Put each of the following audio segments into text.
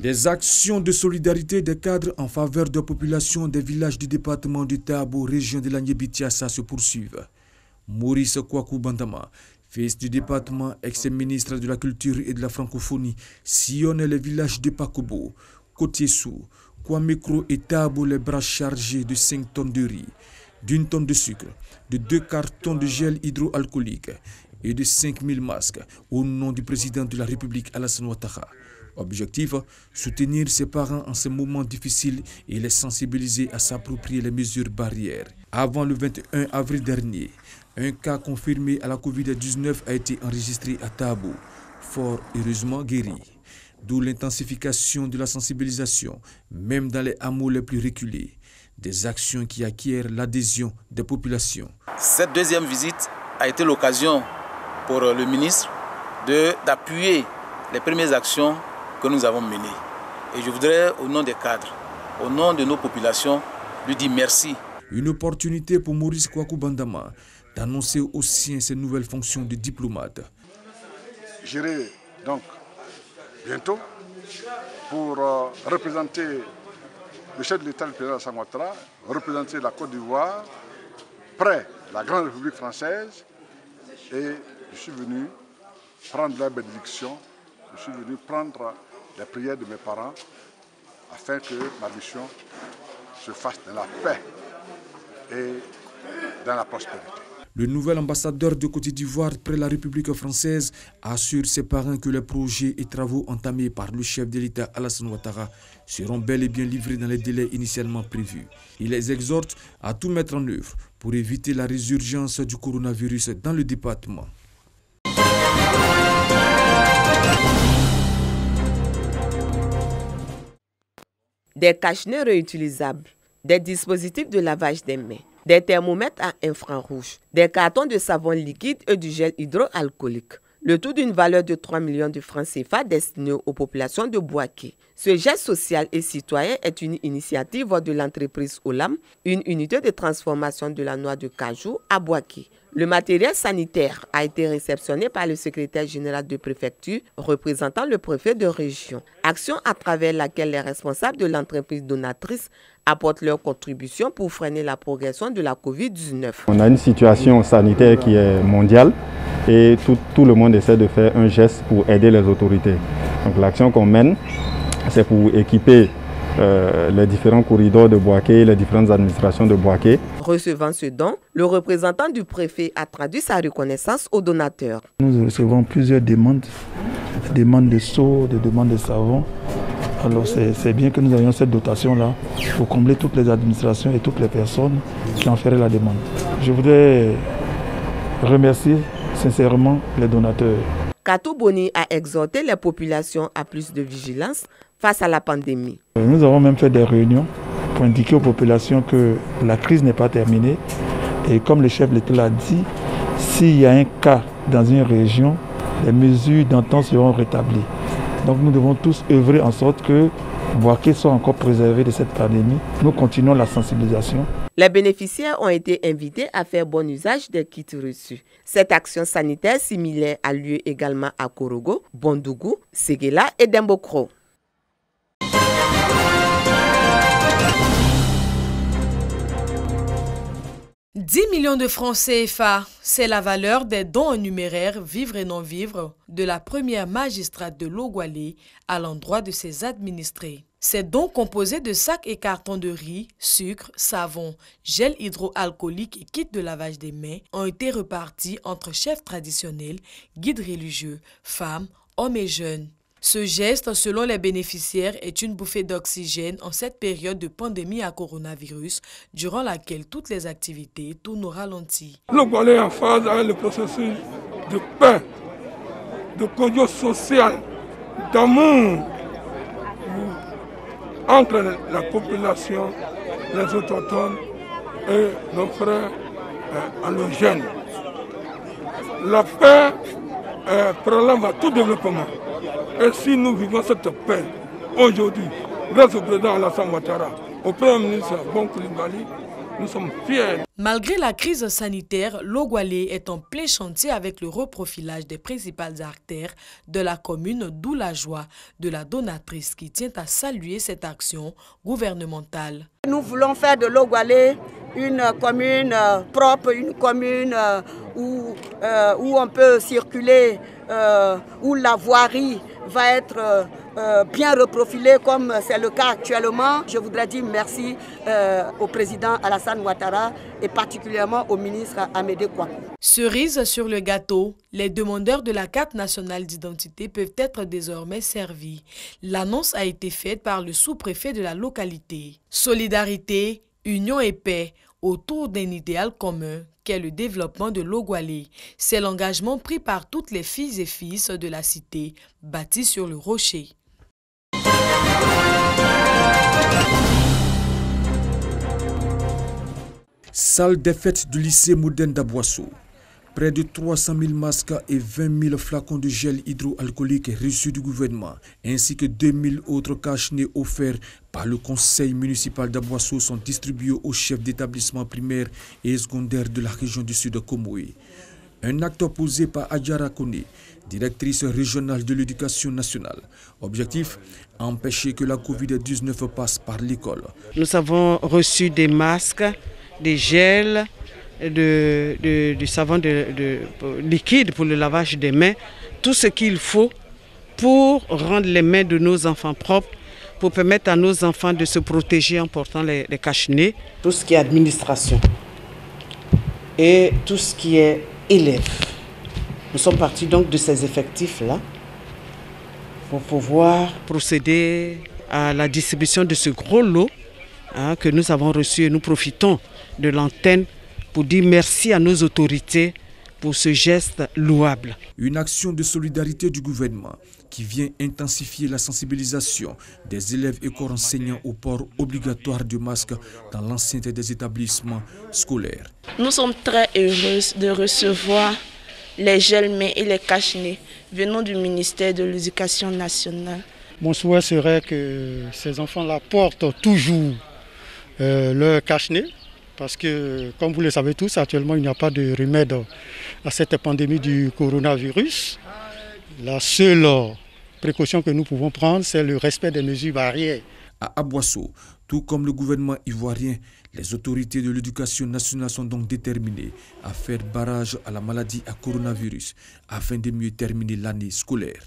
Les actions de solidarité des cadres en faveur de la population des villages du département du Tabo, région de l'Anyébi-Tiassa, se poursuivent. Maurice Kwaku Bandama, fils du département, ex-ministre de la Culture et de la Francophonie, sillonne les villages de Pakobo, Kotiesou, Kwamekro et Tabo, les bras chargés de 5 tonnes de riz, d'1 tonne de sucre, de 2 cartons de gel hydroalcoolique et de 5000 masques au nom du président de la République Alassane Ouattara. Objectif, soutenir ses parents en ces moments difficiles et les sensibiliser à s'approprier les mesures barrières. Avant le 21 avril dernier, un cas confirmé à la Covid-19 a été enregistré à Tabo, fort heureusement guéri. D'où l'intensification de la sensibilisation, même dans les hameaux les plus reculés, des actions qui acquièrent l'adhésion des populations. Cette deuxième visite a été l'occasion pour le ministre d'appuyer les premières actions que nous avons menées. Et je voudrais, au nom des cadres, au nom de nos populations, lui dire merci. Une opportunité pour Maurice Kwaku Bandama d'annoncer aux siens ses nouvelles fonctions de diplomate. J'irai donc bientôt pour représenter le chef de l'État, le président Alassane Ouattara, représenter la Côte d'Ivoire, près de la Grande République française. Et je suis venu prendre la bénédiction, je suis venu prendre les prières de mes parents afin que ma mission se fasse dans la paix et dans la prospérité. Le nouvel ambassadeur de Côte d'Ivoire près la République française assure ses parents que les projets et travaux entamés par le chef de l'État Alassane Ouattara seront bel et bien livrés dans les délais initialement prévus. Il les exhorte à tout mettre en œuvre pour éviter la résurgence du coronavirus dans le département. Des cache-nez réutilisables, des dispositifs de lavage des mains, des thermomètres à infrarouge, des cartons de savon liquide et du gel hydroalcoolique. Le tout d'une valeur de 3 millions de francs CFA destinés aux populations de Bouaké. Ce geste social et citoyen est une initiative de l'entreprise Olam, une unité de transformation de la noix de cajou à Bouaké. Le matériel sanitaire a été réceptionné par le secrétaire général de préfecture représentant le préfet de région. Action à travers laquelle les responsables de l'entreprise donatrice apportent leur contribution pour freiner la progression de la Covid-19. On a une situation sanitaire qui est mondiale et tout le monde essaie de faire un geste pour aider les autorités. Donc l'action qu'on mène, c'est pour équiper les différents corridors de Bouaké, les différentes administrations de Bouaké. Recevant ce don, le représentant du préfet a traduit sa reconnaissance aux donateurs. Nous recevons plusieurs demandes, des demandes de seaux, des demandes de savon. Alors c'est bien que nous ayons cette dotation-là pour combler toutes les administrations et toutes les personnes qui en feraient la demande. Je voudrais remercier sincèrement les donateurs. Katou Boni a exhorté les populations à plus de vigilance face à la pandémie. Nous avons même fait des réunions pour indiquer aux populations que la crise n'est pas terminée. Et comme le chef de l'État l'a dit, s'il y a un cas dans une région, les mesures d'antan seront rétablies. Donc nous devons tous œuvrer en sorte que Bouaké soit encore préservé de cette pandémie. Nous continuons la sensibilisation. Les bénéficiaires ont été invités à faire bon usage des kits reçus. Cette action sanitaire similaire a lieu également à Korogo, Bondougou, Séguéla et Dembokro. « 10 millions de francs CFA, c'est la valeur des dons en numéraire vivre et non vivre de la première magistrate de Logoualé à l'endroit de ses administrés. Ces dons composés de sacs et cartons de riz, sucre, savon, gel hydroalcoolique et kits de lavage des mains ont été repartis entre chefs traditionnels, guides religieux, femmes, hommes et jeunes. Ce geste, selon les bénéficiaires, est une bouffée d'oxygène en cette période de pandémie à coronavirus, durant laquelle toutes les activités tournent au ralenti. Logoualé est en phase avec le processus de paix, de cohésion sociale, d'amour entre la population, les autochtones et nos frères allogènes. La paix prélève à tout développement. Et si nous vivons cette paix aujourd'hui, grâce au président Alassane Ouattara, au Premier ministre Bon Coulibaly, nous sommes fiers. Malgré la crise sanitaire, Logwalé est en plein chantier avec le reprofilage des principales artères de la commune, d'où la joie de la donatrice qui tient à saluer cette action gouvernementale. Nous voulons faire de Logwalé une commune propre, une commune où on peut circuler, où la voirie va être bien reprofilée comme c'est le cas actuellement. Je voudrais dire merci au président Alassane Ouattara et particulièrement au ministre Amédée Kouakou. Cerise sur le gâteau, les demandeurs de la carte nationale d'identité peuvent être désormais servis. L'annonce a été faite par le sous-préfet de la localité. Solidarité, union et paix autour d'un idéal commun qu'est le développement de Logwalé. C'est l'engagement pris par toutes les filles et fils de la cité, bâtie sur le rocher. Salle des fêtes du lycée moderne d'Aboisseau. Près de 300 000 masques et 20 000 flacons de gel hydroalcoolique reçus du gouvernement, ainsi que 2 000 autres cache-nez offerts par le conseil municipal d'Aboisseau sont distribués aux chefs d'établissement primaire et secondaire de la région du Sud de Komoé. Un acte posé par Adjara Kone, directrice régionale de l'éducation nationale. Objectif, empêcher que la Covid-19 passe par l'école. Nous avons reçu des masques, des gels, du savon liquide pour le lavage des mains, tout ce qu'il faut pour rendre les mains de nos enfants propres, pour permettre à nos enfants de se protéger en portant les cache-nez. Tout ce qui est administration et tout ce qui est élèves. Nous sommes partis donc de ces effectifs-là pour pouvoir procéder à la distribution de ce gros lot que nous avons reçu et nous profitons de l'antenne pour dire merci à nos autorités pour ce geste louable. Une action de solidarité du gouvernement qui vient intensifier la sensibilisation des élèves et corps enseignants au port obligatoire du masque dans l'enceinte des établissements scolaires. Nous sommes très heureux de recevoir les gels mains et les cache-nez venant du ministère de l'Éducation nationale. Mon souhait serait que ces enfants-là portent toujours leur cache-nez. Parce que, comme vous le savez tous, actuellement, il n'y a pas de remède à cette pandémie du coronavirus. La seule précaution que nous pouvons prendre, c'est le respect des mesures barrières. À Aboisseau, tout comme le gouvernement ivoirien, les autorités de l'éducation nationale sont donc déterminées à faire barrage à la maladie à coronavirus afin de mieux terminer l'année scolaire.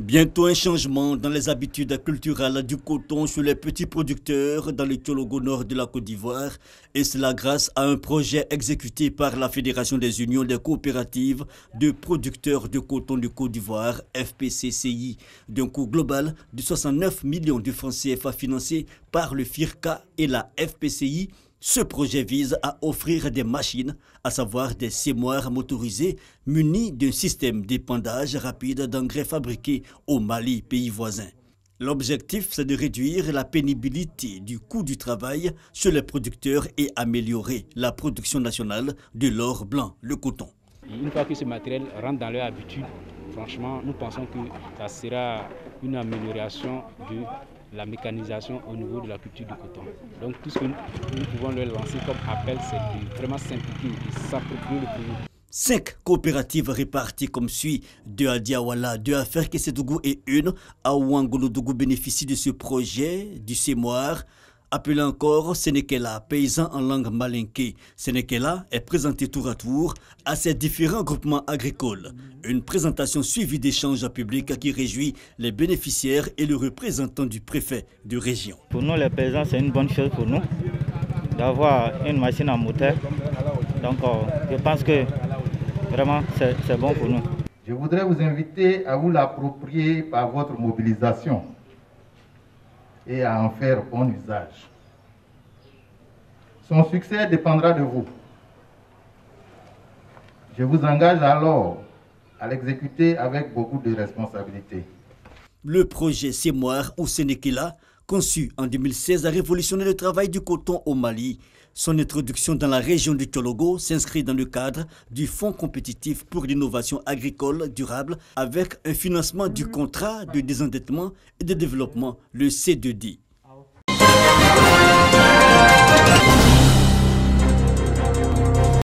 Bientôt un changement dans les habitudes culturelles du coton chez les petits producteurs dans le Tchologo nord de la Côte d'Ivoire, et cela grâce à un projet exécuté par la Fédération des unions des coopératives de producteurs de coton de Côte d'Ivoire, FPCCI, d'un coût global de 69 millions de francs CFA financés par le FIRCA et la FPCI. Ce projet vise à offrir des machines, à savoir des sémoires motorisés munis d'un système d'épandage rapide d'engrais fabriqués au Mali, pays voisin. L'objectif, c'est de réduire la pénibilité du coût du travail chez les producteurs et améliorer la production nationale de l'or blanc, le coton. Une fois que ce matériel rentre dans leur habitude, franchement, nous pensons que ça sera une amélioration de la mécanisation au niveau de la culture du coton. Donc tout ce que nous pouvons leur lancer comme appel, c'est de vraiment s'impliquer et s'approprier le produit. 5 coopératives réparties comme suit: 2 à Diawala, 2 à Ferkessédougou et 1 à Ouangolodougou bénéficient de ce projet du sémoire, appelé encore Sénékela, paysan en langue malinké. Sénékela est présenté tour à tour à ces différents groupements agricoles. Une présentation suivie d'échanges publics qui réjouit les bénéficiaires et le représentant du préfet de région. Pour nous les paysans, c'est une bonne chose pour nous d'avoir une machine à moteur. Donc je pense que vraiment c'est bon pour nous. Je voudrais vous inviter à vous l'approprier par votre mobilisation et à en faire bon usage. Son succès dépendra de vous. Je vous engage alors à l'exécuter avec beaucoup de responsabilité. Le projet Sémoire ou Sénékela Conçu en 2016 à révolutionner le travail du coton au Mali, son introduction dans la région du Tchologo s'inscrit dans le cadre du Fonds compétitif pour l'innovation agricole durable avec un financement du contrat de désendettement et de développement, le C2D.